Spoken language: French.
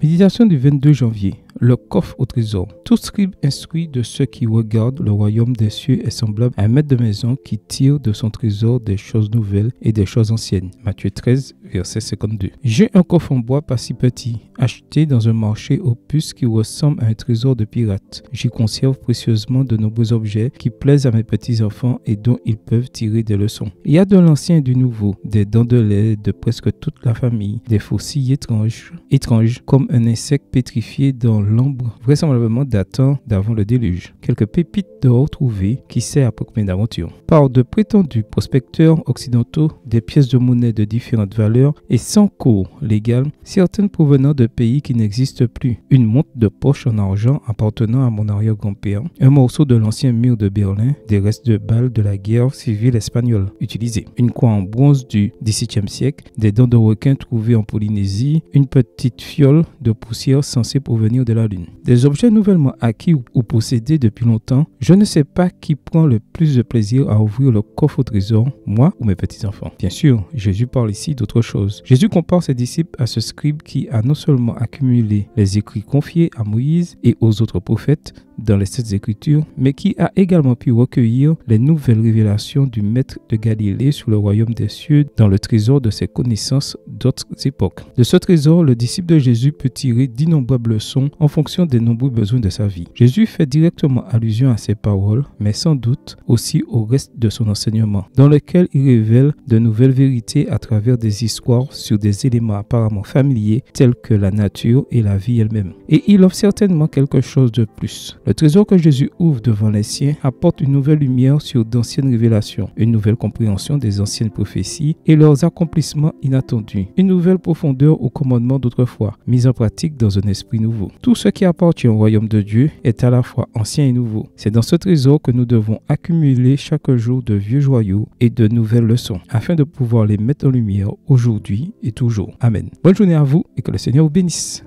Méditation du 22 janvier. Le coffre au trésor. Tout scribe instruit de ceux qui regardent le royaume des cieux est semblable à un maître de maison qui tire de son trésor des choses nouvelles et des choses anciennes. Matthieu 13, verset 52. J'ai un coffre en bois pas si petit, acheté dans un marché aux puces qui ressemble à un trésor de pirate. J'y conserve précieusement de nombreux objets qui plaisent à mes petits-enfants et dont ils peuvent tirer des leçons. Il y a de l'ancien et du nouveau, des dents de lait de presque toute la famille, des fossiles étranges comme un insecte pétrifié dans l'ombre, vraisemblablement datant d'avant le déluge. Quelques pépites d'or trouvées, qui sait à proclamer d'aventure. Par de prétendus prospecteurs occidentaux, des pièces de monnaie de différentes valeurs et sans cours légal, certaines provenant de pays qui n'existent plus. Une montre de poche en argent appartenant à mon arrière-grand-père, un morceau de l'ancien mur de Berlin, des restes de balles de la guerre civile espagnole utilisée. Une croix en bronze du XVIIe siècle, des dents de requin trouvées en Polynésie, une petite fiole de poussière censée provenir de la Lune. Des objets nouvellement acquis ou possédés depuis longtemps, je ne sais pas qui prend le plus de plaisir à ouvrir le coffre au trésor, moi ou mes petits-enfants. Bien sûr, Jésus parle ici d'autre chose. Jésus compare ses disciples à ce scribe qui a non seulement accumulé les écrits confiés à Moïse et aux autres prophètes dans les Saintes Écritures, mais qui a également pu recueillir les nouvelles révélations du Maître de Galilée sur le royaume des cieux dans le trésor de ses connaissances d'autres époques. De ce trésor, le disciple de Jésus peut tirer d'innombrables leçons en fonction des nombreux besoins de sa vie. Jésus fait directement allusion à ces paroles, mais sans doute aussi au reste de son enseignement, dans lequel il révèle de nouvelles vérités à travers des histoires sur des éléments apparemment familiers tels que la nature et la vie elle-même. Et il offre certainement quelque chose de plus. Le trésor que Jésus ouvre devant les siens apporte une nouvelle lumière sur d'anciennes révélations, une nouvelle compréhension des anciennes prophéties et leurs accomplissements inattendus, une nouvelle profondeur aux commandements d'autrefois, mis en pratique dans un esprit nouveau. Tout ce qui appartient au royaume de Dieu est à la fois ancien et nouveau. C'est dans ce trésor que nous devons accumuler chaque jour de vieux joyaux et de nouvelles leçons, afin de pouvoir les mettre en lumière aujourd'hui et toujours. Amen. Bonne journée à vous et que le Seigneur vous bénisse.